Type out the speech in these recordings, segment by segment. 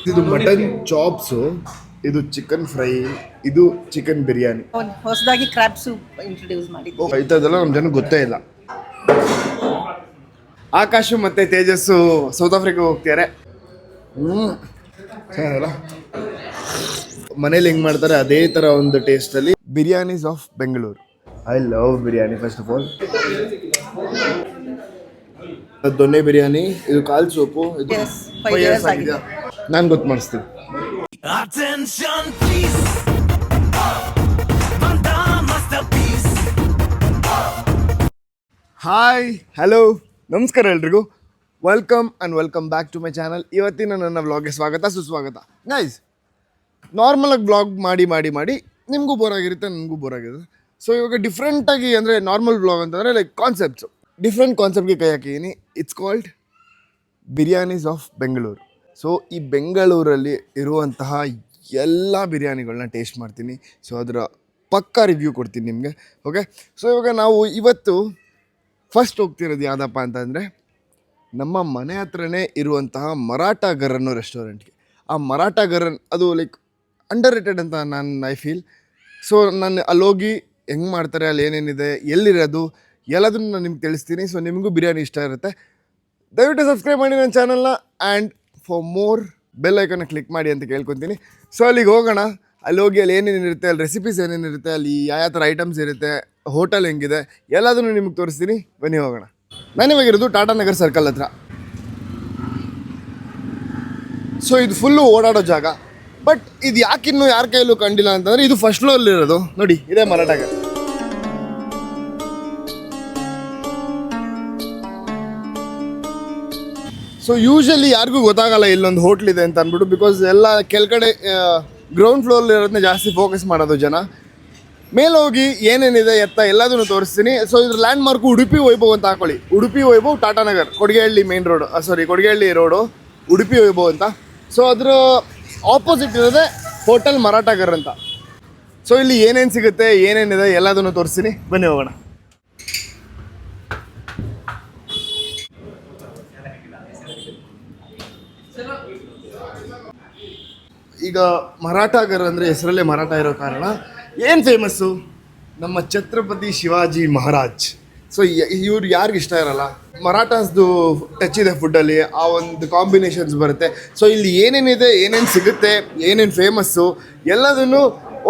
ಇದು mutton chops, ಇದು chicken fry, ಇದು ಚಿಕನ್ ಬಿರಿಯಾನಿ. ಹೊಸದಾಗಿ ಕ್ರಾಬ್ ಸೂಪ್ ಇಂಟ್ರೊಡ್ಯೂಸ್ ಮಾಡಿದ್ದು. ಇಂಥದ್ದೆಲ್ಲ ನಮ್ಮ ಜನಕ್ಕೆ ಗೊತ್ತೇ ಇಲ್ಲ. ಆಕಾಶು ಮತ್ತೆ ತೇಜಸ್ಸು ಸೌತ್ ಆಫ್ರಿಕಾ ಹೋಗ್ತಿದ್ದಾರೆ. ಚೆನ್ನಾಗಲ್ಲ, ಮನೇಲಿ ಹೆಂಗೆ ಮಾಡ್ತಾರೆ ಅದೇ ಥರ ಒಂದು ಟೇಸ್ಟಲ್ಲಿ. Biryanis of Bengaluru. I love biryani. First of all donne biryani, ಇದು ಕಾಲ್ ಸೂಪು, ಇದು 5 years ಆಗಿದೆ. ನಾನು ಗೊತ್ತು ಮಾಡಿಸ್ತೀನಿ. ಹಾಯ್, ಹಲೋ, ನಮಸ್ಕಾರ ಎಲ್ರಿಗೂ. Welcome and welcome back to my channel. ಇವತ್ತಿನ ನನ್ನ ವ್ಲಾಗ್ಗೆ ಸ್ವಾಗತ ಸುಸ್ವಾಗತ. ಗೈಸ್, ನಾರ್ಮಲಾಗಿ ವ್ಲಾಗ್ ಮಾಡಿ ನಿಮಗೂ ಬೋರ್ ಆಗಿರುತ್ತೆ, ನನಗೂ ಬೋರ್ ಆಗಿರುತ್ತೆ. ಸೊ ಇವಾಗ ಡಿಫ್ರೆಂಟಾಗಿ, ಅಂದರೆ ನಾರ್ಮಲ್ ವ್ಲಾಗ್ ಅಂತಂದರೆ ಲೈಕ್ ಕಾನ್ಸೆಪ್ಟ್ಸು, ಡಿಫ್ರೆಂಟ್ ಕಾನ್ಸೆಪ್ಟ್ಗೆ ಕೈ ಹಾಕಿದ್ದೀನಿ. It's called biryanis of Bengaluru. So ಈ ಬೆಂಗಳೂರಲ್ಲಿ ಇರುವಂತಹ ಎಲ್ಲ ಬಿರಿಯಾನಿಗಳನ್ನ ಟೇಸ್ಟ್ ಮಾಡ್ತೀನಿ. ಸೊ ಅದರ ಪಕ್ಕಾ ರಿವ್ಯೂ ಕೊಡ್ತೀನಿ ನಿಮಗೆ. ಓಕೆ, ಸೊ ಇವಾಗ ನಾವು ಇವತ್ತು ಫಸ್ಟ್ ಹೋಗ್ತಿರೋದು ಯಾವುದಪ್ಪ ಅಂತಂದರೆ, ನಮ್ಮ ಮನೆ ಹತ್ರನೇ ಇರುವಂತಹ ಮರಾಠಗರ್ ಅನ್ನೋ ರೆಸ್ಟೋರೆಂಟ್ಗೆ. ಆ ಮರಾಠಗರ್ ಅದು ಲೈಕ್ ಅಂಡರ್ ರೇಟೆಡ್ ಅಂತ ಐ ಫೀಲ್. ಸೊ ನಾನು ಅಲ್ಲೋಗಿ ಹೆಂಗೆ ಮಾಡ್ತಾರೆ, ಅಲ್ಲಿ ಏನೇನಿದೆ, ಎಲ್ಲಿರೋದು, ಎಲ್ಲದನ್ನು ನಾನು ನಿಮ್ಗೆ ತಿಳಿಸ್ತೀನಿ. ಸೊ ನಿಮಗೂ ಬಿರಿಯಾನಿ ಇಷ್ಟ ಇರುತ್ತೆ, ದಯವಿಟ್ಟು ಸಬ್ಸ್ಕ್ರೈಬ್ ಮಾಡಿ ನನ್ನ ಚಾನಲ್ನ. ಆ್ಯಂಡ್ ಫಾರ್ ಮೋರ್ ಬೆಲ್ ಐಕನ್ನ ಕ್ಲಿಕ್ ಮಾಡಿ ಅಂತ ಕೇಳ್ಕೊತೀನಿ. ಸೊ ಅಲ್ಲಿಗೆ ಹೋಗೋಣ. ಅಲ್ಲಿ ಹೋಗಿ ಅಲ್ಲಿ ಏನೇನಿರುತ್ತೆ, ಅಲ್ಲಿ ರೆಸಿಪೀಸ್ ಏನೇನಿರುತ್ತೆ, ಅಲ್ಲಿ ಯಾವ ಥರ ಐಟಮ್ಸ್ ಇರುತ್ತೆ, ಹೋಟೆಲ್ ಹೆಂಗಿದೆ, ಎಲ್ಲದನ್ನು ನಿಮಗೆ ತೋರಿಸ್ತೀನಿ. ಬನ್ನಿ ಹೋಗೋಣ. ನಾನಿವಾಗಿರೋದು ಟಾಟಾ ನಗರ್ ಸರ್ಕಲ್ ಹತ್ರ. ಸೊ ಇದು ಫುಲ್ಲು ಓಡಾಡೋ ಜಾಗ. ಬಟ್ ಇದು ಯಾಕಿನ್ನೂ ಯಾರ ಕೈಯಲ್ಲೂ ಕಂಡಿಲ್ಲ ಅಂತಂದರೆ, ಇದು ಫಸ್ಟ್ ಫ್ಲೋರಲ್ಲಿರೋದು ನೋಡಿ, ಇದೇ ಮರಾಠಗರ್. ಸೊ ಯೂಶಲಿ ಯಾರಿಗೂ ಗೊತ್ತಾಗಲ್ಲ ಇಲ್ಲೊಂದು ಹೋಟ್ಲಿದೆ ಅಂತ ಅಂದ್ಬಿಟ್ಟು, ಬಿಕಾಸ್ ಎಲ್ಲ ಕೆಳಗಡೆ ಗ್ರೌಂಡ್ ಫ್ಲೋರಲ್ಲಿರೋದನ್ನ ಜಾಸ್ತಿ ಫೋಕಸ್ ಮಾಡೋದು ಜನ. ಮೇಲೆ ಹೋಗಿ ಏನೇನಿದೆ ಎತ್ತ ಎಲ್ಲದನ್ನು ತೋರಿಸ್ತೀನಿ. ಸೊ ಇದ್ರ ಲ್ಯಾಂಡ್ ಮಾರ್ಕು ಉಡುಪಿ ವೈಭವ್ ಅಂತ ಹಾಕೊಳ್ಳಿ. Udupi Vaibhav Tata Nagar, Kodigehalli main road, Kodigehalli road, Udupi Vaibhav ಅಂತ. ಸೊ ಅದ್ರ ಆಪೋಸಿಟ್ ಇರೋದೆ ಹೋಟೆಲ್ ಮರಾಠಗರ್ ಅಂತ. ಸೊ ಇಲ್ಲಿ ಏನೇನು ಸಿಗುತ್ತೆ, ಏನೇನಿದೆ ಎಲ್ಲದನ್ನು ತೋರಿಸ್ತೀನಿ. ಬನ್ನಿ ಹೋಗೋಣ. ಈಗ ಮರಾಠಗರ್ ಅಂದರೆ ಹೆಸರಲ್ಲೇ ಮರಾಠ ಇರೋ ಕಾರಣ ಏನು ಫೇಮಸ್ಸು, ನಮ್ಮ ಛತ್ರಪತಿ ಶಿವಾಜಿ ಮಹಾರಾಜ್. ಸೊ ಇವ್ರು ಯಾರಿಗೆ ಇಷ್ಟ ಇರಲ್ಲ, ಮರಾಠಾಸ್ದು ಟಚ್ ಇದೆ ಫುಡ್ಡಲ್ಲಿ, ಆ ಒಂದು ಕಾಂಬಿನೇಷನ್ಸ್ ಬರುತ್ತೆ. ಸೊ ಇಲ್ಲಿ ಏನೇನಿದೆ, ಏನೇನು ಸಿಗುತ್ತೆ, ಏನೇನು ಫೇಮಸ್ಸು, ಎಲ್ಲದನ್ನು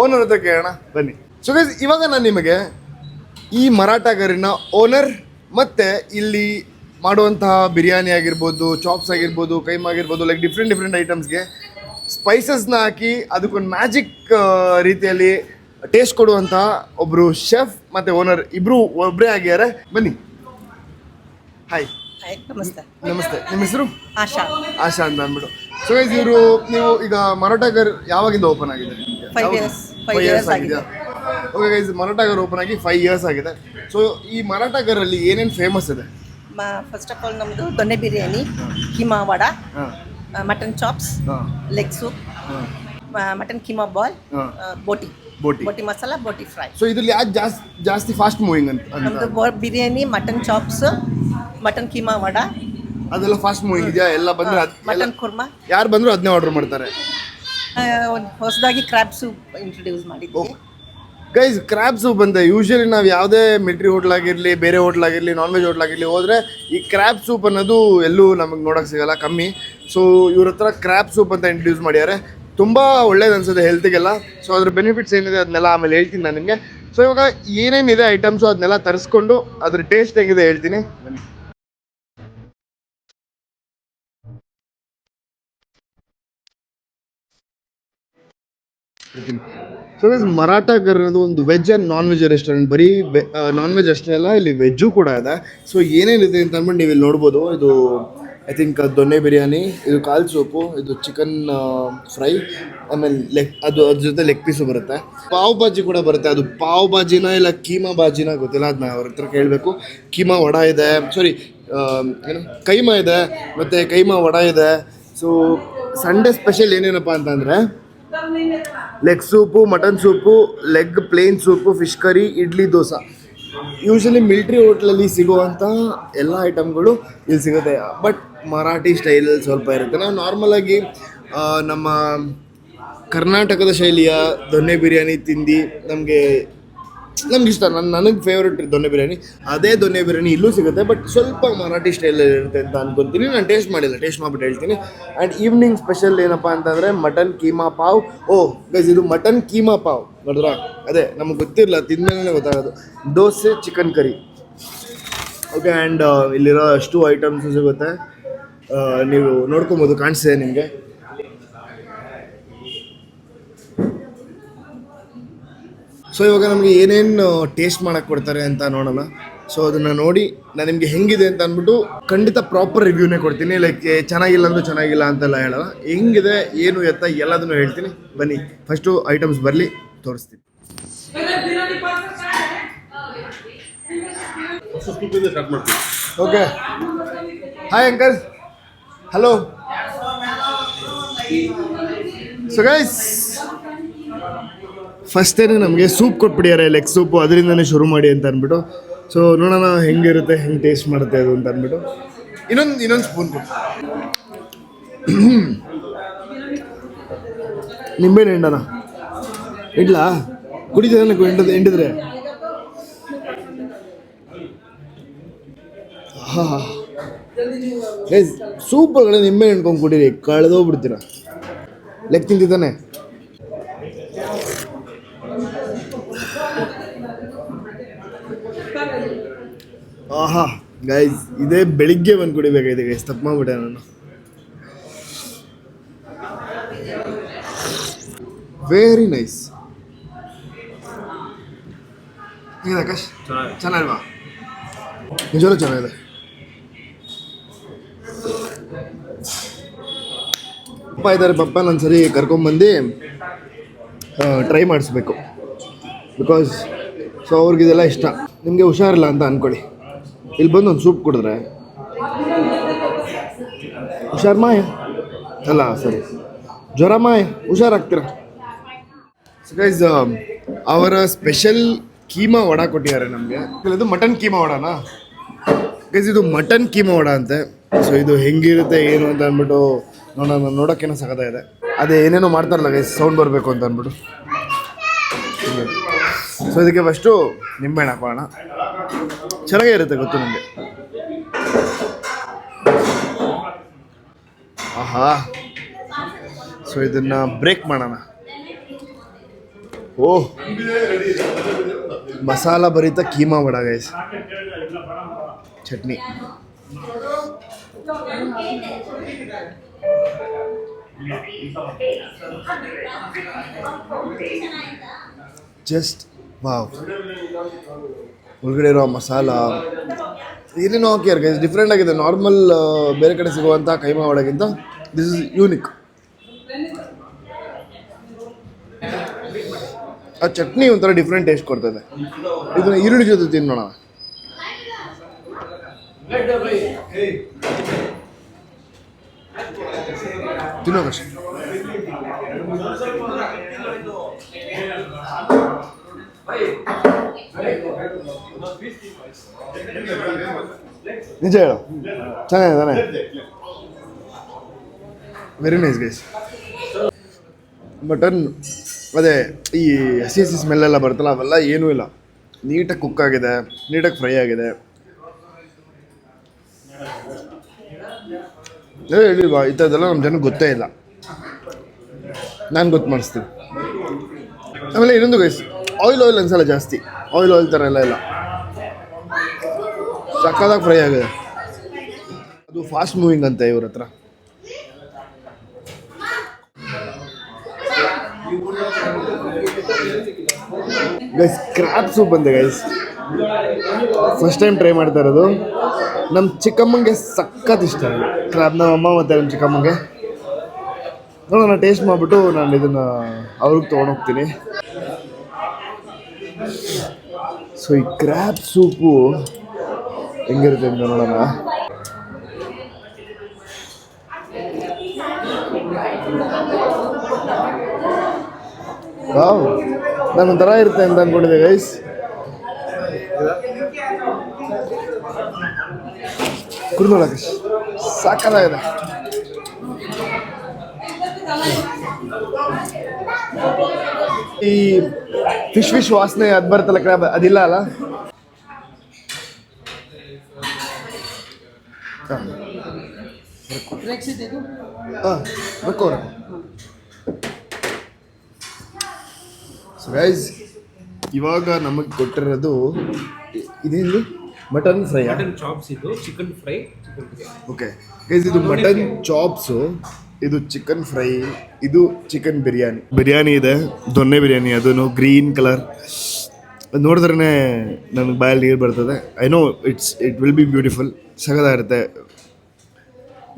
ಓನರ್ ಹತ್ರ ಕೇಳೋಣ ಬನ್ನಿ. ಸೊ ಗೈಸ್, ಇವಾಗ ನಾನು ನಿಮಗೆ ಈ ಮರಾಠಗರಿನ ಓನರ್ ಮತ್ತು ಇಲ್ಲಿ ಮಾಡುವಂತಹ ಬಿರಿಯಾನಿ ಆಗಿರ್ಬೋದು, ಚಾಪ್ಸ್ ಆಗಿರ್ಬೋದು, ಕೈಮಾ ಆಗಿರ್ಬೋದು, ಲೈಕ್ ಡಿಫ್ರೆಂಟ್ ಐಟಮ್ಸ್ಗೆ ಸ್ಪೈಸಸ್ನ ಹಾಕಿ ಅದಕ್ಕೊಂದು ಮ್ಯಾಜಿಕ್ ರೀತಿಯಲ್ಲಿ ಟೇಸ್ಟ್ ಕೊಡುವಂತಹ ಒಬ್ಬರು ಶೆಫ್ ಮತ್ತು ಓನರ್ ಇಬ್ಬರು ಒಬ್ಬರೇ ಆಗಿದ್ದಾರೆ. ಬನ್ನಿ. ಹಾಯ್. ನಮಸ್ತೆ. ನಮಸ್ತೆ. ನಿಮ್ಮ ಹೆಸರು? ಆಶಾ. ಆಶಾ ಅಂತ ಅಂದ್ಬಿಟ್ಟು. ಸೊ ಇವರು, ನೀವು ಈಗ ಮರಾಠಗರ್ ಯಾವಾಗಿಂದ ಓಪನ್ ಆಗಿದೆ? 5 years ಆಗಿದೆ. ಓಕೆ ಗೈಸ್, ಮರಾಠಗರ್ ಓಪನ್ ಆಗಿ 5 years ಆಗಿದೆ. ಸೊ ಈ ಮರಾಠಗರಲ್ಲಿ ಏನೇನು ಫೇಮಸ್ ಇದೆ? ಫಸ್ಟ್ ಆಫ್ ಆಲ್ ನಮ್ಮದು donne biryani, keema vada, mutton chops, leg soup, mutton keema ball, boti masala, boti fry. So ಇದ್ರಲ್ಲಿ ಯಾವ್ದು ಜಾಸ್ತಿ ಫಾಸ್ಟ್ ಮೂವಿಂಗ್ ಅಂತ? ನಮ್ಮದು biryani, mutton chops, mutton keema vada ಅದೆಲ್ಲ ಫಾಸ್ಟ್ ಮೂವಿಂಗ್ ಇದೆಯಾ? ಎಲ್ಲ ಬಂದರೆ ಮಟನ್ ಕುರ್ಮಾ, ಯಾರು ಬಂದರೂ ಅದನ್ನೇ ಆರ್ಡರ್ ಮಾಡ್ತಾರೆ. ಹೊಸದಾಗಿ ಕ್ರಾಬ್ ಸೂಪ್ ಇಂಟ್ರೊಡ್ಯೂಸ್ ಮಾಡಿದ್ವಿ. ಗೈಸ್, ಕ್ರ್ಯಾಬ್ ಸೂಪ್ ಅಂತ ಯೂಶಲಿ ನಾವು ಯಾವುದೇ ಮಿಲಿಟ್ರಿ ಹೋಟ್ಲ್ ಆಗಿರಲಿ, ಬೇರೆ ಹೋಟ್ಲ್ ಆಗಿರಲಿ, ನಾನ್ ವೆಜ್ ಹೋಟ್ಲ್ ಆಗಿರಲಿ ಹೋದರೆ ಈ ಕ್ರ್ಯಾಬ್ ಸೂಪ್ ಅನ್ನೋದು ಎಲ್ಲೂ ನಮಗೆ ನೋಡೋಕ್ಕೆ ಸಿಗೋಲ್ಲ, ಕಮ್ಮಿ. ಸೊ ಇವ್ರ ಹತ್ರ ಕ್ರ್ಯಾಬ್ ಸೂಪ್ ಅಂತ ಇಂಟ್ರೊಡ್ಯೂಸ್ ಮಾಡಿದ್ದಾರೆ. ತುಂಬ ಒಳ್ಳೇದು ಅನ್ಸುತ್ತೆ ಹೆಲ್ತಿಗೆಲ್ಲ. ಸೊ ಅದ್ರ ಬೆನಿಫಿಟ್ಸ್ ಏನಿದೆ ಅದನ್ನೆಲ್ಲ ಆಮೇಲೆ ಹೇಳ್ತೀನಿ ನಾನು ನಿಮಗೆ. ಸೊ ಇವಾಗ ಏನೇನಿದೆ ಐಟಮ್ಸು ಅದನ್ನೆಲ್ಲ ತರಿಸ್ಕೊಂಡು ಅದ್ರ ಟೇಸ್ಟ್ ಹೇಗಿದೆ ಹೇಳ್ತೀನಿ. ಸೊ ಗೈಸ್, ಮರಾಠಗರ್ ಅನ್ನೋದು ಒಂದು veg and non veg restaurant. ಬರೀ ನಾನ್ ವೆಜ್ ಅಷ್ಟೇ ಅಲ್ಲ, ಇಲ್ಲಿ ವೆಜ್ಜು ಕೂಡ ಇದೆ. ಸೊ ಏನೇನಿದೆ ಅಂತ ಅಂದ್ಬಿಟ್ಟು ನೀವು ಇಲ್ಲಿ ನೋಡ್ಬೋದು. ಇದು ಐ ಥಿಂಕ್ ದೊನ್ನೆ ಬಿರಿಯಾನಿ, ಇದು ಕಾಲ್ ಸೂಪು, ಇದು ಚಿಕನ್ ಫ್ರೈ, ಆಮೇಲೆ ಅದ್ರ ಜೊತೆ ಲೆಗ್ ಪೀಸು ಬರುತ್ತೆ. ಪಾವ್ ಬಾಜಿ ಕೂಡ ಬರುತ್ತೆ. ಅದು ಪಾವ್ ಬಾಜಿನ ಇಲ್ಲ ಕೀಮಾ ಬಾಜಿನ ಗೊತ್ತಿಲ್ಲ, ಅದನ್ನ ಅವ್ರ ಹತ್ರ ಕೇಳಬೇಕು. ಕೀಮಾ ವಡ ಇದೆ, ಏನು ಕೈಮಾ ಇದೆ, ಮತ್ತು ಕೈಮಾ ವಡ ಇದೆ. ಸೊ ಸಂಡೇ ಸ್ಪೆಷಲ್ ಏನೇನಪ್ಪ ಅಂತಂದರೆ leg soup, mutton soup, leg plain soup, fish curry, idli, dosa. Usually military ಹೋಟ್ಲಲ್ಲಿ ಸಿಗುವಂಥ ಎಲ್ಲ ಐಟಮ್ಗಳು ಇಲ್ಲಿ ಸಿಗುತ್ತೆ. ಬಟ್ ಮರಾಠಿ ಸ್ಟೈಲಲ್ಲಿ ಸ್ವಲ್ಪ ಇರುತ್ತೆ. ನಾವು ನಾರ್ಮಲಾಗಿ ನಮ್ಮ ಕರ್ನಾಟಕದ ಶೈಲಿಯ ದೊನ್ನೆ ಬಿರಿಯಾನಿ ತಿಂದು ನಮಗೆ ಇಷ್ಟ. ನನಗೆ ಫೇವ್ರೆಟ್ ದೊನ್ನೆ ಬಿರಿಯಾನಿ. ಅದೇ ದೊನ್ನೆ ಬಿರಿಯಾನಿ ಇಲ್ಲೂ ಸಿಗುತ್ತೆ, ಬಟ್ ಸ್ವಲ್ಪ ಮರಾಠಿ ಸ್ಟೈಲಲ್ಲಿ ಇರುತ್ತೆ ಅಂತ ಅನ್ಕೊತೀನಿ. ನಾನು ಟೇಸ್ಟ್ ಮಾಡಿಲ್ಲ, ಟೇಸ್ಟ್ ಮಾಡಿಬಿಟ್ಟು ಹೇಳ್ತೀನಿ. ಆ್ಯಂಡ್ ಈವ್ನಿಂಗ್ ಸ್ಪೆಷಲ್ ಏನಪ್ಪ ಅಂತಂದರೆ ಮಟನ್ ಕೀಮಾ ಪಾವ್. ಗೈಸ್ ಇದು ಮಟನ್ ಕೀಮಾ ಪಾವ್ ನೋಡಿದ್ರಾ? ಅದೇ ನಮಗೆ ಗೊತ್ತಿರಲಿಲ್ಲ, ತಿಂದ್ಮೇಲೆ ಗೊತ್ತಾಗೋದು. Dosa chicken curry. Okay, and ಇಲ್ಲಿರೋ ಅಷ್ಟು ಐಟಮ್ಸು ಸಿಗುತ್ತೆ. ನೀವು ನೋಡ್ಕೊಬೋದು, ಕಾಣಿಸ್ತಿದೆ ನಿಮಗೆ. ಸೊ ಇವಾಗ ನಮಗೆ ಏನೇನು ಟೇಸ್ಟ್ ಮಾಡೋಕ್ಕೆ ಕೊಡ್ತಾರೆ ಅಂತ ನೋಡೋಣ. ಸೊ ಅದನ್ನು ನೋಡಿ ನಾನು ನಿಮಗೆ ಹೆಂಗಿದೆ ಅಂತ ಅಂದ್ಬಿಟ್ಟು ಖಂಡಿತ ಪ್ರಾಪರ್ ರಿವ್ಯೂನೇ ಕೊಡ್ತೀನಿ. ಲೈಕ್ ಚೆನ್ನಾಗಿಲ್ಲ ಅಂದರೂ ಚೆನ್ನಾಗಿಲ್ಲ ಅಂತೆಲ್ಲ ಹೇಳೋಲ್ಲ. ಹೆಂಗಿದೆ ಏನು ಎತ್ತ ಎಲ್ಲದನ್ನು ಹೇಳ್ತೀನಿ. ಬನ್ನಿ, ಫಸ್ಟು ಐಟಮ್ಸ್ ಬರಲಿ, ತೋರಿಸ್ತೀನಿ. Okay, hi uncle, hello. So guys, ಫಸ್ಟೇನೆ ನಮಗೆ ಸೂಪ್ ಕೊಟ್ಬಿಟ್ಟಿದ್ದಾರೆ, ಲೆಗ್ ಸೂಪು. ಅದರಿಂದನೇ ಶುರು ಮಾಡಿ ಅಂತ ಅಂದ್ಬಿಟ್ಟು. ಸೊ ನೋಡೋಣ ಹೆಂಗಿರುತ್ತೆ, ಹೆಂಗೆ ಟೇಸ್ಟ್ ಮಾಡುತ್ತೆ ಅದು ಅಂತ ಅಂದ್ಬಿಟ್ಟು ಇನ್ನೊಂದು ಸ್ಪೂನ್ ಕೊಟ್ಟು. ನಿಂಬೆಹಣ್ಣು ಹಿಂಡೋಣ, ಇಡ್ಲಾ? ಕುಡಿದ್ರೆ ಹಿಂಡಿದ್ರೆ ಹಾಂ ಸೂಪ್ ಒಳಗಡೆ ನಿಂಬೆಹಣ್ಣು ಹಿಂಡ್ಕೊಂಡು ಕುಡೀರಿ, ಕಳೆದೋಗ್ಬಿಡ್ತೀರ. ಲೆಗ್ ತಿಂತಿದ್ದಾನೆ. ಆಹಾ ಗೈಸ್, ಇದೇ ಬೆಳಿಗ್ಗೆ ಬಂದು ಕುಡಿಬೇಕಾಗಿದೆ ಗೈಸ್. ತಪ್ಪು ಮಾಡ್ಬಿಟ್ಟೆ ನಾನು. Very nice. ಹೇಗಿದೆ ಆಕಾಶ್? ಚೆನ್ನಾಗಿಲ್ವಾ? ನಿಜವೂ ಚೆನ್ನಾಗಿದೆ. ಪಪ್ಪ ಇದ್ದಾರೆ, ಪಪ್ಪ ನಾನು ಸರಿ ಕರ್ಕೊಂಬಂದು ಟ್ರೈ ಮಾಡಿಸ್ಬೇಕು. ಬಿಕಾಸ್ ಸೊ ಅವ್ರಿಗಿದೆಲ್ಲ ಇಷ್ಟ. ನಿಮಗೆ ಹುಷಾರಿಲ್ಲ ಅಂತ ಅಂದ್ಕೊಳ್ಳಿ, ಇಲ್ಲಿ ಬಂದು ಒಂದು ಸೂಪ್ ಕುಡಿದ್ರೆ ಹುಷಾರು ಮಾಯ ಅಲ್ಲ, ಸರಿ ಜ್ವರ ಮಾಯ, ಹುಷಾರಾಗ್ತೀರ. ಸೊ ಗೈಸ್, ಅವರ ಸ್ಪೆಷಲ್ ಕೀಮಾ ವಡ ಕೊಟ್ಟಿದ್ದಾರೆ ನಮಗೆ. ಇದು ಮಟನ್ ಕೀಮಾ ವಡನಾ ಗೈಸ್? ಇದು ಮಟನ್ ಕೀಮಾ ವಡ ಅಂತೆ. ಸೊ ಇದು ಹೆಂಗಿರುತ್ತೆ ಏನು ಅಂತ ಅಂದ್ಬಿಟ್ಟು ನೋಡೋಕ್ಕೇನೋ ಸಖತ್ತಾಗಿದೆ. ಅದೇ ಏನೇನೋ ಮಾಡ್ತಾರಲ್ಲ ಗೈಸ್, ಸೌಂಡ್ ಬರಬೇಕು ಅಂತ ಅಂದ್ಬಿಟ್ಟು. ಸೊ ಇದಕ್ಕೆ ಫಸ್ಟು ನಿಂಬೆಹಣ್ಣು ಹಾಕೋಣ. ಚೆನ್ನಾಗೇ ಇರುತ್ತೆ, ಗೊತ್ತು ನನಗೆ. ಆಹಾ, ಸೊ ಇದನ್ನು ಬ್ರೇಕ್ ಮಾಡೋಣ. ಓಹ್, ಮಸಾಲ ಭರಿತ keema vada guys. Chutney just wow. ಒಳಗಡೆ ಇರೋ ಮಸಾಲ ಏನೇನೋ ಹಾಕಿಯಾರ ಗೈಸ್, ಡಿಫ್ರೆಂಟ್ ಆಗಿದೆ. ನಾರ್ಮಲ್ ಬೇರೆ ಕಡೆ ಸಿಗುವಂಥ ಕೈಮಾ ವಡಗಿಂತ ದಿಸ್ ಇಸ್ ಯೂನಿಕ್. ಆ ಚಟ್ನಿ ಒಂಥರ ಡಿಫ್ರೆಂಟ್ ಟೇಸ್ಟ್ ಕೊಡ್ತದೆ. ಇದನ್ನ ಈರುಳ್ಳಿ ಜೊತೆ ತಿನ್ನೋಣ. ತಿನ್ನೋ ಕಷ್ಟ. ನಿಜ ಹೇಳು, ಚೆನ್ನಾಗಿದೆ ತಾನೆ? Very nice guys. ಮಟನ್ ಅದೇ ಈ ಹಸಿ ಸ್ಮೆಲ್ಲೆಲ್ಲ ಬರ್ತಲ್ಲ, ಅವೆಲ್ಲ ಏನೂ ಇಲ್ಲ. ನೀಟಾಗಿ ಕುಕ್ ಆಗಿದೆ, ನೀಟಾಗಿ ಫ್ರೈ ಆಗಿದೆ. ಹೇಳಿಲ್ವಾ, ಈ ಥರದ್ದೆಲ್ಲ ನಮ್ಮ ಜನಕ್ಕೆ ಗೊತ್ತೇ ಇಲ್ಲ. ನಾನು ಗೊತ್ತು ಮಾಡಿಸ್ತೀನಿ. ಆಮೇಲೆ ಇನ್ನೊಂದು ಗೈಸ್, ಆಯಿಲ್ ಅನ್ಸಲ್ಲ ಜಾಸ್ತಿ. ಆಯಿಲ್ ಥರ ಎಲ್ಲ ಇಲ್ಲ, ಸಕ್ಕದಾಗಿ ಫ್ರೈ ಆಗಿದೆ. ಅದು ಫಾಸ್ಟ್ ಮೂವಿಂಗ್ ಅಂತ ಇವ್ರ ಹತ್ರ. ಗೈಸ್, ಕ್ರ್ಯಾಬ್ ಸೂಪ್ ಬಂದೆ ಗೈಸ್. ಫಸ್ಟ್ ಟೈಮ್ ಟ್ರೈ ಮಾಡ್ತಾ ಇರೋದು. ನಮ್ಮ ಚಿಕ್ಕಮ್ಮಂಗೆ ಸಖತ್ ಇಷ್ಟ ಕ್ರ್ಯಾಬ್. ನಮ್ಮ ಅಮ್ಮ ಮತ್ತು ನಮ್ಮ ಚಿಕ್ಕಮ್ಮಂಗೆ. ನೋಡೋಣ, ಟೇಸ್ಟ್ ಮಾಡಿಬಿಟ್ಟು ನಾನು ಇದನ್ನು ಅವ್ರಿಗೆ ತೊಗೊಂಡೋಗ್ತೀನಿ. ಸೊ ಈ ಕ್ರ್ಯಾಬ್ ಸೂಪು ಹೆಂಗಿರುತ್ತೆ ಅಂತ ನೋಡೋಣ. ವಾವ್, ನಾನು ಒಂಥರ ಇರುತ್ತೆ ಅಂತ ಅಂದ್ಕೊಂಡಿದ್ದೆ ಗೈಸ್. ಕುಡಿದೋಳಕ್ಕೆ ಸಾಕಾಗಿದೆ. ಈ ಫಿಶ್ ವಾಸನೆ ಅದು ಬರ್ತಲ್ಲ ಕ್ರ್ಯಾಬ್ ಅದಿಲ್ಲ ಅಲ್ಲ. ಸೊ ಗೈಸ್ ಇವಾಗ ನಮಗೆ ಕೊಟ್ಟಿರೋದು ಇದೇನು ಮಟನ್ ಫ್ರೈ. ಮಟನ್ ಚಾಪ್ಸ್ ಇದು chicken fry chicken biryani. Okay guys ಇದು ಮಟನ್ ಚಾಪ್ಸು, ಇದು ಚಿಕನ್ ಫ್ರೈ, ಇದು ಚಿಕನ್ ಬಿರಿಯಾನಿ. ಬಿರಿಯಾನಿ ಇದೆ, ದೊನ್ನೆ ಬಿರಿಯಾನಿ, ಅದನ್ನು ಗ್ರೀನ್ ಕಲರ್. ಅದು ನೋಡಿದ್ರೇ ನನಗೆ ಬಾಯಲ್ಲಿ ನೀರು ಬರ್ತದೆ. I know it will be beautiful, ಸಗದಾಗಿರುತ್ತೆ.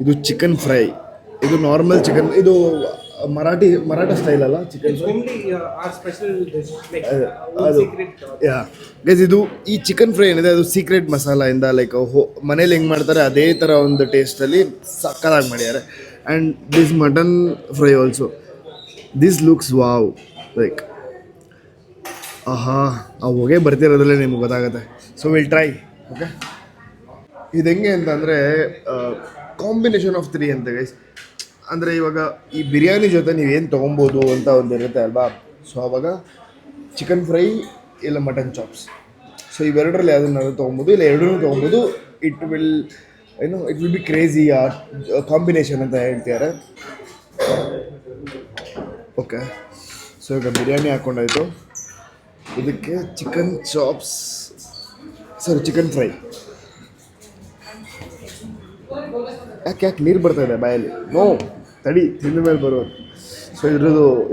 ಇದು ಚಿಕನ್ ಫ್ರೈ, ಇದು ನಾರ್ಮಲ್ ಚಿಕನ್, ಇದು ಮರಾಠ ಸ್ಟೈಲ್ ಅಲ್ಲ chicken fry. Only our special dish like ಅದು secret. ಯಾ ಗೈಸ್ ಇದು ಈ ಚಿಕನ್ ಫ್ರೈ ಏನಿದೆ ಅದು ಸೀಕ್ರೆಟ್ ಮಸಾಲೆಯಿಂದ ಲೈಕ್ ಮನೇಲಿ ಹೆಂಗೆ ಮಾಡ್ತಾರೆ ಅದೇ ಥರ ಒಂದು ಟೇಸ್ಟಲ್ಲಿ ಸಕ್ಕತ್ತಾಗಿ ಮಾಡಿದ್ದಾರೆ. And this mutton fry also, this looks wow like ಆಹಾ, ಆ ಹೊಗೆ ಬರ್ತಿರೋದ್ರಲ್ಲೇ ನಿಮ್ಗೆ ಗೊತ್ತಾಗುತ್ತೆ. So will try. ಓಕೆ, ಇದು ಹೆಂಗೆ ಅಂತಂದರೆ ಕಾಂಬಿನೇಷನ್ ಆಫ್ 3 ಅಂತ ಗೈಸ್. ಅಂದರೆ ಇವಾಗ ಈ ಬಿರಿಯಾನಿ ಜೊತೆ ನೀವೇನು ತೊಗೊಬೋದು ಅಂತ ಒಂದು ಇರುತ್ತೆ ಅಲ್ವಾ. ಸೊ ಆವಾಗ ಚಿಕನ್ ಫ್ರೈ ಇಲ್ಲ ಮಟನ್ ಚಾಪ್ಸ್, ಸೊ ಇವೆರಡರಲ್ಲಿ ಯಾವುದನ್ನಾದ್ರು ತೊಗೊಬೋದು, ಇಲ್ಲ ಎರಡೂ ತೊಗೊಬೋದು. ಇಟ್ ವಿಲ್ ಬಿ ಕ್ರೇಜಿ ಆ ಕಾಂಬಿನೇಷನ್ ಅಂತ ಹೇಳ್ತಿದ್ದಾರೆ. ಓಕೆ, ಸೊ ಈಗ ಬಿರಿಯಾನಿ ಹಾಕ್ಕೊಂಡಾಯಿತು, ಇದಕ್ಕೆ ಚಿಕನ್ ಚಾಪ್ಸ್, ಚಿಕನ್ ಫ್ರೈ. ಯಾಕೆ ನೀರು ಬರ್ತಾ ಇದೆ ಬಾಯಲ್ಲಿ? ನೋ, ತಡಿ, ತಿಂದ ಮೇಲೆ ಬರೋದು. ಸೊ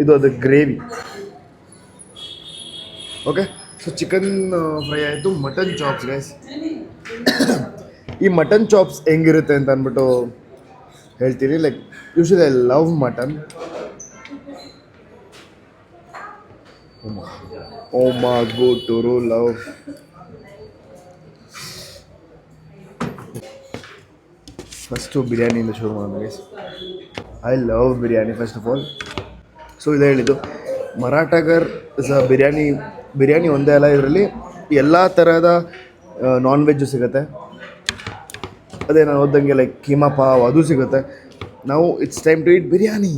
ಇದು ಅದು gravy. Okay, so chicken fry ಆಯಿತು. ಮಟನ್ ಚಾಪ್ಸ್ ಗೈಸ್, ಈ ಮಟನ್ ಚಾಪ್ಸ್ ಹೆಂಗಿರುತ್ತೆ ಅಂತ ಅಂದ್ಬಿಟ್ಟು ಹೇಳ್ತೀನಿ. Like usually I love mutton. Oh my God, to love. First ಬಿರಿಯಾನಿಯಿಂದ ಶುರು ಮಾಡೋಣ guys. I love biryani first of all. So ಇದೇ ಹೇಳಿದ್ದು, ಮರಾಠಗರ್ ಬಿರಿಯಾನಿ ಒಂದೇ ಅಲ್ಲ, ಇದರಲ್ಲಿ ಎಲ್ಲ ಥರದ ನಾನ್ ವೆಜ್ಜು ಸಿಗುತ್ತೆ. ಅದೇ ನಾನು ಓದ್ದಂಗೆ ಲೈಕ್ ಕೀಮಾ ಪಾವ್ ಅದು ಸಿಗುತ್ತೆ. ನಾವು it's time to eat biryani.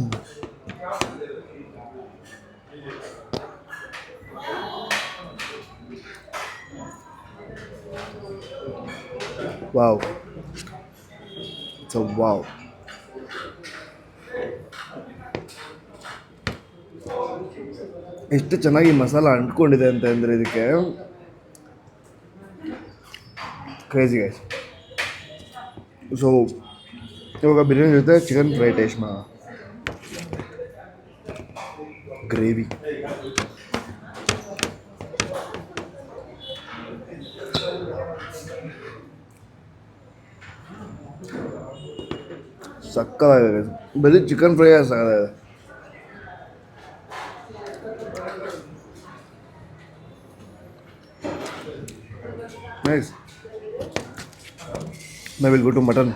Wow, so wow. ಎಷ್ಟು ಚೆನ್ನಾಗಿ ಮಸಾಲ ಅಂಟ್ಕೊಂಡಿದೆ ಅಂತ ಅಂದರೆ ಇದಕ್ಕೆ ಕ್ರೇಜಿ ಗೈಸ್. ಸೊ ಇವಾಗ ಬಿರಿಯಾನಿ ಜೊತೆ ಚಿಕನ್ ಫ್ರೈ ಟೇಸ್ಟ್ ಮಾ ಗ್ರೇವಿ. ಸಕ್ಕತ್ತಾಗಿದೆ, ಬರೀ ಚಿಕನ್ ಫ್ರೈ ಸಕ್ಕತ್ತಾಗಿದೆ. Nice. Now we'll go to mutton.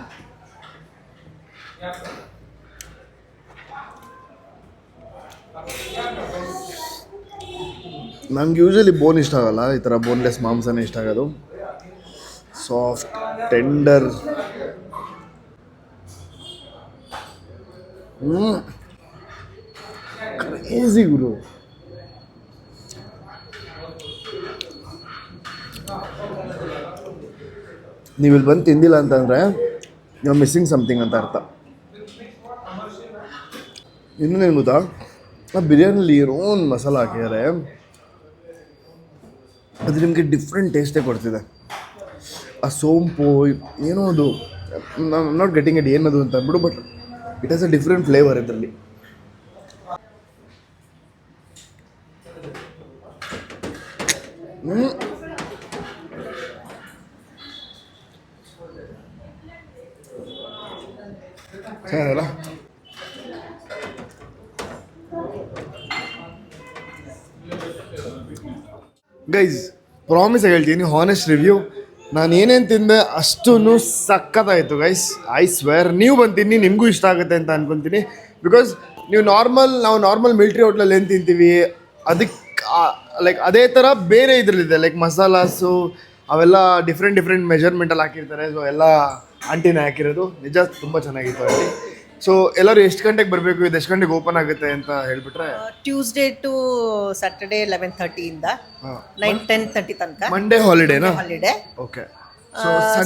ನಂಗೆ ಯೂಶಲಿ ಬೋನ್ ಇಷ್ಟ ಆಗಲ್ಲ, ಈ ಥರ ಬೋನ್ಲೆಸ್ ಮಾಂಸನೇ ಇಷ್ಟ ಆಗೋದು. Soft tender. ಕ್ರೇಜಿ ಗುರು. ನೀವು ಇಲ್ಲಿ ಬಂದು ತಿಂದಿಲ್ಲ ಅಂತಂದರೆ ನೀವು ಮಿಸ್ಸಿಂಗ್ ಸಮಥಿಂಗ್ ಅಂತ ಅರ್ಥ. ಇನ್ನೇನು ಗೊತ್ತಾ, ಆ ಬಿರಿಯಾನಿಲಿ ಏನೋ ಒಂದು ಮಸಾಲ ಹಾಕಿದ್ದಾರೆ, ಅದು ನಿಮಗೆ ಡಿಫ್ರೆಂಟ್ ಟೇಸ್ಟೇ ಕೊಡ್ತಿದೆ. ಆ ಸೋಂಪು ಏನೋ ಅದು, ನಾಟ್ ಗೆಟಿಂಗ್ ಇಟ್ ಏನದು ಅಂತ ಅಂದ್ಬಿಡು, but it has a different flavour ಇದರಲ್ಲಿ. ಚೆನ್ನಾಗಲ್ಲ ಗೈಸ್, ಪ್ರಾಮಿಸ್ ಹೇಳ್ತೀನಿ, ಹಾನೆಸ್ಟ್ ರಿವ್ಯೂ. ನಾನು ಏನೇನು ತಿಂದೆ ಅಷ್ಟೂ ಸಕ್ಕತ್ತಾಯಿತು ಗೈಸ್. ಐ ಸ್ವೇರ್ ನೀವು ಬಂತೀನಿ ನಿಮಗೂ ಇಷ್ಟ ಆಗುತ್ತೆ ಅಂತ ಅನ್ಕೊತೀನಿ. ಬಿಕಾಸ್ ನಾವು ನಾರ್ಮಲ್ ಮಿಲ್ಟ್ರಿ ಹೋಟ್ಲಲ್ಲಿ ಏನು ತಿಂತೀವಿ ಅದಕ್ಕೆ ಲೈಕ್ ಅದೇ ಥರ ಬೇರೆ ಇದರಲ್ಲಿದೆ. ಲೈಕ್ ಮಸಾಲಾಸು ಅವೆಲ್ಲ ಡಿಫ್ರೆಂಟ್ ಮೆಜರ್ಮೆಂಟಲ್ಲಿ ಹಾಕಿರ್ತಾರೆ. ಸೊ ಎಲ್ಲ ಆಂಟಿನೇ ಹಾಕಿರೋದು. ನಿಜ ತುಂಬ ಚೆನ್ನಾಗಿತ್ತು ಆಂಟಿ. ಸೊ ಎಲ್ಲರೂ ಎಷ್ಟು ಗಂಟೆಗೆ ಬರಬೇಕು, ಇದು ಎಷ್ಟು ಗಂಟೆಗೆ ಓಪನ್ ಆಗುತ್ತೆ ಅಂತ ಹೇಳ್ಬಿಟ್ರೆ. ಟ್ಯೂಸ್ಡೇ ಟು ಸ್ಯಾಟರ್ಡೇ 11:30 ಇಂದ 9-10:30 ತನಕ. ಮಂಡೇ ಹಾಲಿಡೇನಾ? Holiday. Okay.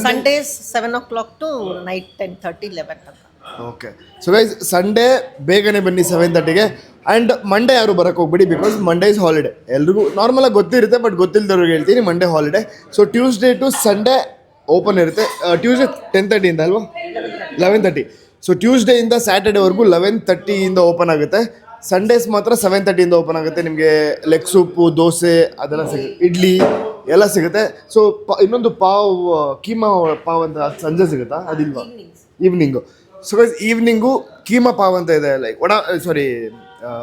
Sundays 7 o'clock to night 10:30 11 ತನಕ. ಓಕೆ. ಸೊ ಗೈಸ್, ಸಂಡೇ ಬೇಗನೆ ಬನ್ನಿ 7:30ಗೆ. ಆ್ಯಂಡ್ ಮಂಡೇ ಯಾರು ಬರೋಕ್ಕೆ ಹೋಗ್ಬಿಡಿ, ಬಿಕಾಸ್ ಮಂಡೇ ಇಸ್ ಹಾಲಿಡೇ. ಎಲ್ರಿಗೂ ನಾರ್ಮಲಾಗಿ ಗೊತ್ತಿರುತ್ತೆ, ಬಟ್ ಗೊತ್ತಿಲ್ಲದವ್ರಿಗೆ ಹೇಳ್ತೀನಿ, Monday holiday. So Tuesday to Sunday open ಇರುತ್ತೆ. ಟ್ಯೂಸ್ಡೇ 10:30 ಇಂದ ಅಲ್ವಾ? 11:30. ಸೊ ಟ್ಯೂಸ್ಡೇಯಿಂದ ಸ್ಯಾಟರ್ಡೇವರೆಗೂ 11:30 ಓಪನ್ ಆಗುತ್ತೆ. ಸಂಡೇಸ್ ಮಾತ್ರ 7:30 ಓಪನ್ ಆಗುತ್ತೆ. ನಿಮಗೆ ಲೆಗ್ ಸೂಪು, ದೋಸೆ ಅದೆಲ್ಲ ಸಿಗುತ್ತೆ, ಇಡ್ಲಿ ಎಲ್ಲ ಸಿಗುತ್ತೆ. ಸೊ ಇನ್ನೊಂದು ಪಾವ್, ಕೀಮಾ ಪಾವ್ ಅಂತ ಸಂಜೆ ಸಿಗುತ್ತಾ? ಅದಿಲ್ವಾ? Evening. So guys, evening keema pav ಅಂತ ಇದೆ, ಲೈಕ್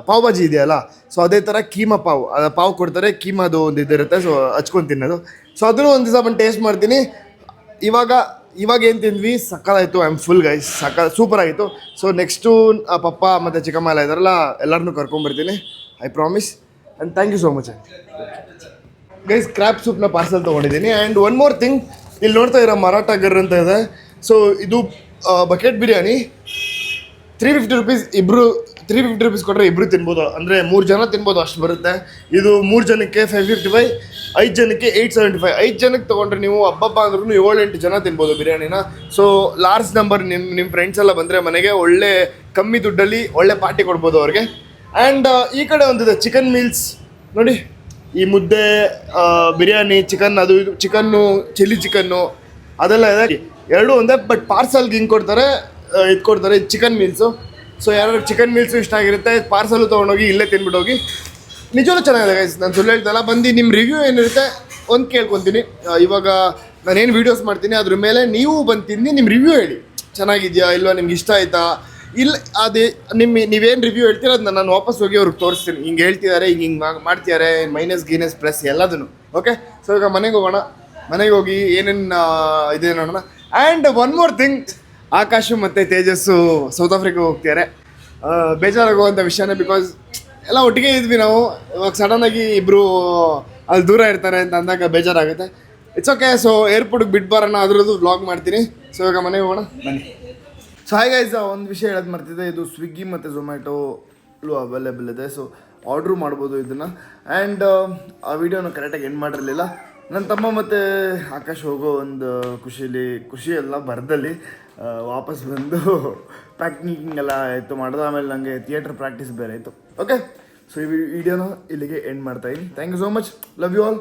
ಪಾವ್ ಭಾಜಿ ಇದೆಯಲ್ಲ, ಸೊ ಅದೇ ಥರ ಕೀಮಾ ಪಾವ್, ಪಾವ್ ಕೊಡ್ತಾರೆ, ಕೀಮಾದು ಒಂದು ಇದಿರುತ್ತೆ, ಸೊ ಹಚ್ಕೊಂಡು ತಿನ್ನೋದು. ಸೊ ಅದನ್ನು ಒಂದು ದಿವಸ ಬಂದು ಟೇಸ್ಟ್ ಮಾಡ್ತೀನಿ. ಇವಾಗ ಏನು ತಿಂದ್ವಿ, ಸಕ್ಕತ್ತಾಯಿತು. I am full guys, super ಆಗಿತ್ತು. ಸೊ ನೆಕ್ಸ್ಟು ಪಪ್ಪ ಮತ್ತು ಚಿಕ್ಕಮ್ಮ ಎಲ್ಲ ಇದಾರಲ್ಲ, ಎಲ್ಲರನ್ನೂ ಕರ್ಕೊಂಬರ್ತೀನಿ, I promise. And thank you so much. Guys, crab ಸೂಪ್ನ ಪಾರ್ಸಲ್ ತೊಗೊಂಡಿದ್ದೀನಿ. ಆ್ಯಂಡ್ ಒನ್ ಮೋರ್ ಥಿಂಗ್, ಇಲ್ಲಿ ನೋಡ್ತಾ ಇರೋ ಮರಾಠ ಗರ್ ಅಂತ ಇದೆ. ಸೊ ಇದು ಬಕೆಟ್ ಬಿರಿಯಾನಿ 350 rupees. 350 rupees ಕೊಟ್ಟರೆ ಇಬ್ಬರು ತಿನ್ಬೋದು, ಅಂದರೆ 3 ಜನ ತಿನ್ಬೋದು, ಅಷ್ಟು ಬರುತ್ತೆ. ಇದು 3 ಜನಕ್ಕೆ 555, 5 ಜನಕ್ಕೆ 875. 5 ಜನಕ್ಕೆ ತೊಗೊಂಡ್ರೆ ನೀವು ಹಬ್ಬ ಅಂದ್ರೂ 7-8 ಜನ ತಿನ್ಬೋದು ಬಿರಿಯಾನಿನ. ಸೊ ಲಾರ್ಜ್ ನಂಬರ್ ನಿಮ್ಮ ಫ್ರೆಂಡ್ಸ್ ಎಲ್ಲ ಬಂದರೆ ಮನೆಗೆ ಒಳ್ಳೆ ಕಮ್ಮಿ ದುಡ್ಡಲ್ಲಿ ಒಳ್ಳೆ ಪಾರ್ಟಿ ಕೊಡ್ಬೋದು ಅವ್ರಿಗೆ. ಆ್ಯಂಡ್ ಈ ಕಡೆ ಒಂದಿದೆ ಚಿಕನ್ ಮೀಲ್ಸ್ ನೋಡಿ, ಈ ಮುದ್ದೆ, ಬಿರಿಯಾನಿ, ಚಿಕನ್, ಅದು ಇದು ಚಿಕನ್ನು, ಚಿಲ್ಲಿ ಚಿಕನ್ನು ಅದೆಲ್ಲ ಇದೆ. ಎರಡೂ ಒಂದೇ, ಬಟ್ ಪಾರ್ಸಲ್ಗೆ ಹಿಂಗೆ ಕೊಡ್ತಾರೆ, ಇದು ಕೊಡ್ತಾರೆ ಚಿಕನ್ ಮೀಲ್ಸು. ಸೊ ಯಾರು ಚಿಕನ್ ಮೀಲ್ಸು ಇಷ್ಟ ಆಗಿರುತ್ತೆ, ಪಾರ್ಸಲು ತೊಗೊಂಡೋಗಿ ಇಲ್ಲೇ ತಿನ್ಬಿಟ್ಟು ಹೋಗಿ. ನಿಜವೂ ಚೆನ್ನಾಗಿದೆ ಗೈಸ್, ನಾನು ಸುಳ್ಳು ಹೇಳ್ತಲ್ಲ. ಬಂದು ನಿಮ್ಮ ರಿವ್ಯೂ ಏನಿರುತ್ತೆ ಒಂದು ಕೇಳ್ಕೊತೀನಿ. ಇವಾಗ ನಾನೇನು ವೀಡಿಯೋಸ್ ಮಾಡ್ತೀನಿ ಅದ್ರ ಮೇಲೆ ನೀವು ಬಂದು ತಿಂದು ನಿಮ್ಮ ರಿವ್ಯೂ ಹೇಳಿ, ಚೆನ್ನಾಗಿದೆಯಾ ಇಲ್ವಾ, ನಿಮ್ಗೆ ಇಷ್ಟ ಆಯಿತಾ ಇಲ್ಲ. ಅದೇ ನೀವೇನು ರಿವ್ಯೂ ಹೇಳ್ತೀರ ಅದನ್ನ ನಾನು ವಾಪಸ್ ಹೋಗಿ ಅವ್ರಿಗೆ ತೋರಿಸ್ತೀನಿ, ಹಿಂಗೆ ಹೇಳ್ತಿದ್ದಾರೆ, ಹಿಂಗೆ ಮಾಡ್ತಿದ್ದಾರೆ, ಮೈನಸ್ ಗೀನಸ್ ಪ್ಲಸ್ ಎಲ್ಲದನ್ನು. ಓಕೆ. ಸೊ ಈಗ ಮನೆಗೆ ಹೋಗೋಣ. ಮನೆಗೆ ಹೋಗಿ ಏನೇನು ಇದೆ ನೋಡೋಣ. And one more thing, Akash ಮತ್ತು ತೇಜಸ್ಸು ಸೌತ್ ಆಫ್ರಿಕಾ ಹೋಗ್ತಿದ್ದಾರೆ. ಬೇಜಾರಾಗುವಂಥ ವಿಷಯನೇ, ಬಿಕಾಸ್ ಎಲ್ಲ ಒಟ್ಟಿಗೆ ಇದ್ವಿ ನಾವು. ಇವಾಗ ಸಡನ್ನಾಗಿ ಇಬ್ಬರು ಅಲ್ಲಿ ದೂರ ಇರ್ತಾರೆ ಅಂತ ಅಂದಾಗ ಬೇಜಾರಾಗುತ್ತೆ. It's okay. ಸೊ ಏರ್ಪೋರ್ಟಿಗೆ ಬಿಟ್ಟು ಬರೋಣ, ಅದರದ್ದು ವ್ಲಾಗ್ ಮಾಡ್ತೀನಿ. ಸೊ ಇವಾಗ ಮನೆಗೆ ಹೋಗೋಣ ಬನ್ನಿ. ಸೊ ಹಾಯ್ ಗೈಸ್, ಒಂದು ವಿಷಯ ಹೇಳೋದು ಮರ್ತಿದ್ದೆ, ಇದು ಸ್ವಿಗ್ಗಿ ಮತ್ತು ಝೊಮ್ಯಾಟೋಲು ಅವೈಲೇಬಲ್ ಇದೆ. ಸೊ ಆರ್ಡ್ರು ಮಾಡ್ಬೋದು ಇದನ್ನು. ಆ್ಯಂಡ್ ಆ ವಿಡಿಯೋನ ಕರೆಕ್ಟಾಗಿ ಎಂಡ್ ಮಾಡಿರಲಿಲ್ಲ. ನನ್ನ ತಮ್ಮ ಮತ್ತು ಆಕಾಶ್ ಹೋಗೋ ಒಂದು ಖುಷಿ ಎಲ್ಲ ಬರದಲ್ಲಿ ವಾಪಸ್ ಬಂದು ಪ್ಯಾಕಿಂಗ್ ಎಲ್ಲ ಆಯಿತು ಮಾಡೋದು. ಆಮೇಲೆ ನನಗೆ ಥಿಯೇಟರ್ ಪ್ರಾಕ್ಟೀಸ್ ಬೇರೆ ಆಯಿತು. ಓಕೆ. ಸೊ ಈ ವಿಡಿಯೋನ ಇಲ್ಲಿಗೆ ಎಂಡ್ ಮಾಡ್ತಾ ಇದ್ದೀನಿ. Thank you so much, love you all.